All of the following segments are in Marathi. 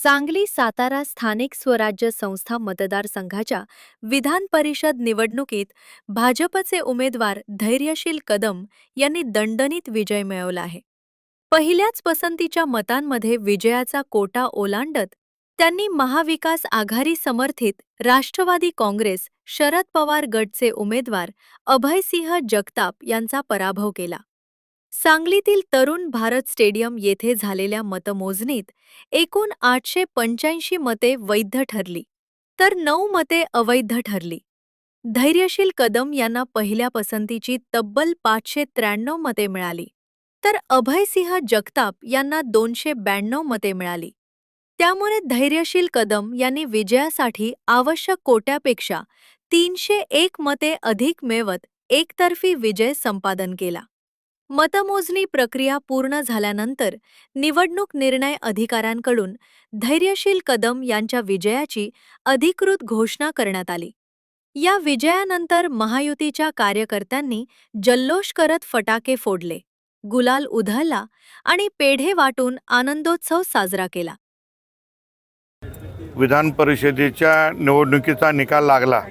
सांगली सातारा स्थानिक स्वराज्य संस्था मतदारसंघाच्या विधान परिषद निवडणुकीत भाजपचे उमेदवार धैर्यशील कदम यांनी दणदणीत विजय मिळवला आहे. पहिल्याच पसंतीच्या मतांमध्ये विजयाचा कोटा ओलांडत त्यांनी महाविकास आघाडी समर्थित राष्ट्रवादी काँग्रेस शरद पवार गटचे उमेदवार अभयसिंह जगताप यांचा पराभव केला. सांगलीतील तरुण भारत स्टेडियम येथे झालेल्या मतमोजणीत एकूण 885 मते वैध ठरली, तर 9 मते अवैध ठरली. धैर्यशील कदम यांना पहिल्या पसंतीची तब्बल 593 मते मिळाली, तर अभयसिंह जगताप यांना 292 मते मिळाली. त्यामुळे धैर्यशील कदम यांनी विजयासाठी आवश्यक कोट्यापेक्षा 301 मते अधिक मिळवत एकतर्फी विजय संपादन केला. मतमोजणी प्रक्रिया पूर्ण झाल्यानंतर निवडणूक निर्णय अधिकाऱ्यांकडून धैर्यशील कदम यांच्या विजयाची अधिकृत घोषणा करण्यात आली. या विजयानंतर महायुतीच्या कार्यकर्त्यांनी जल्लोष करत फटाके फोडले, गुलाल उधळला आणि पेढे वाटून आनंदोत्सव साजरा केला. विधान परिषदेच्या निवडणुकीचा निकाल लागला.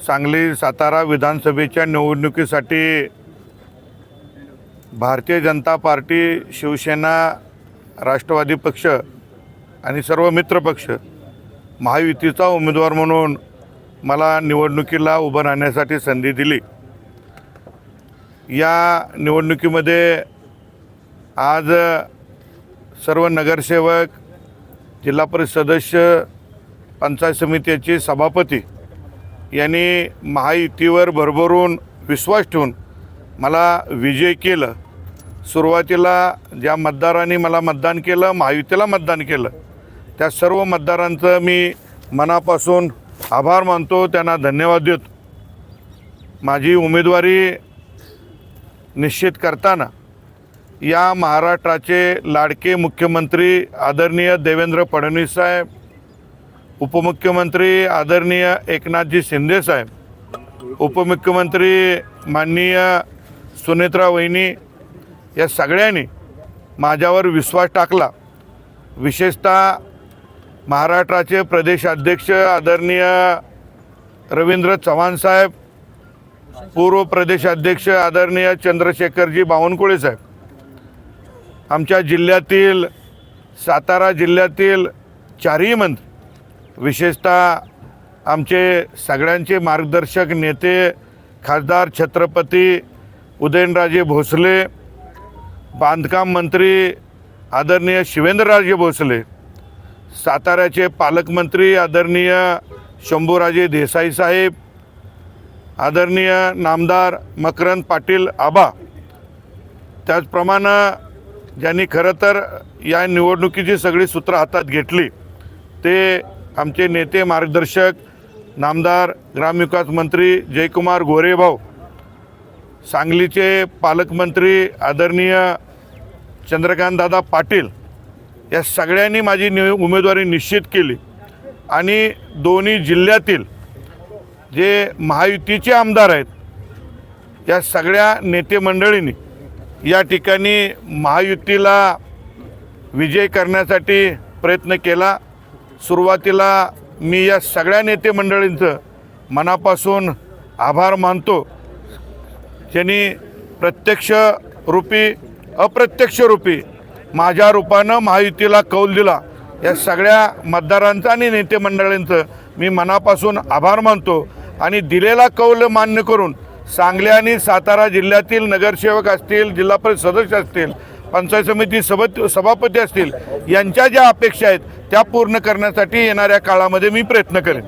सांगली सातारा विधानसभेच्या निवडणुकीसाठी भारतीय जनता पार्टी, शिवसेना, राष्ट्रवादी पक्ष आणि सर्व मित्रपक्ष महायुतीचा उमेदवार म्हणून मला निवडणुकीला उभं राहण्यासाठी संधी दिली. या निवडणुकीमध्ये आज सर्व नगरसेवक, जिल्हा परिषद सदस्य, पंचायत समितीचे सभापती यांनी महायुतीवर भरभरून विश्वास ठेवून मला विजय केलं. सुरुवातीला ज्या मतदारांनी मला मतदान केलं, महायुतीला मतदान केलं, त्या सर्व मतदारांचं मी मनापासून आभार मानतो, त्यांना धन्यवाद देतो. माझी उमेदवारी निश्चित करताना या महाराष्ट्राचे लाडके मुख्यमंत्री आदरणीय देवेंद्र फडणवीस साहेब, उपमुख्यमंत्री आदरणीय एकनाथजी शिंदे साहेब, उपमुख्यमंत्री माननीय सुनेत्रा वहिनी या सगळ्यांनी माझ्यावर विश्वास टाकला. विशेषतः महाराष्ट्राचे प्रदेशाध्यक्ष आदरणीय रवींद्र चव्हाण साहेब, पूर्व प्रदेशाध्यक्ष आदरणीय चंद्रशेखरजी बावनकुळे साहेब, आमच्या जिल्ह्यातील सातारा जिल्ह्यातील चारही मंत्री, विशेषतः आमचे सगळ्यांचे मार्गदर्शक नेते खासदार छत्रपती उदयनराजे भोसले, बांधकाम मंत्री आदरणीय शिवेंद्रराजे भोसले, साताऱ्याचे पालकमंत्री आदरणीय शंभूराजे देसाई साहेब, आदरणीय नामदार मकरंद पाटील आबा, त्याचप्रमाणे ज्यांनी खरं तर या निवडणुकीची सगळी सूत्र हातात घेतली ते आमचे नेते मार्गदर्शक नामदार ग्रामविकास मंत्री जयकुमार गोरेभाऊ, सांगलीचे पालकमंत्री आदरणीय चंद्रकांतदादा पाटील, या सगळ्यांनी माझी उमेदवारी निश्चित केली. आणि दोन्ही जिल्ह्यातील जे महायुतीचे आमदार आहेत, या सगळ्या नेते मंडळींनी या ठिकाणी महायुतीला विजय करण्यासाठी प्रयत्न केला. सुरुवातीला मी या सगळ्या नेते मंडळींचं मनापासून आभार मानतो, ज्यांनी प्रत्यक्ष रूपी अप्रत्यक्ष रूपी माझ्या रूपानं महायुतीला कौल दिला. या सगळ्या मतदारांचं आणि नेते मंडळींचं मी मनापासून आभार मानतो. आणि दिलेला कौल मान्य करून सांगली आणि सातारा जिल्ह्यातील नगरसेवक असतील, जिल्हा परिषद सदस्य असतील, पंचायत समिती सभापती असतील, यांच्या ज्या अपेक्षा आहेत त्या पूर्ण करण्यासाठी येणाऱ्या काळामध्ये मी प्रयत्न करेन.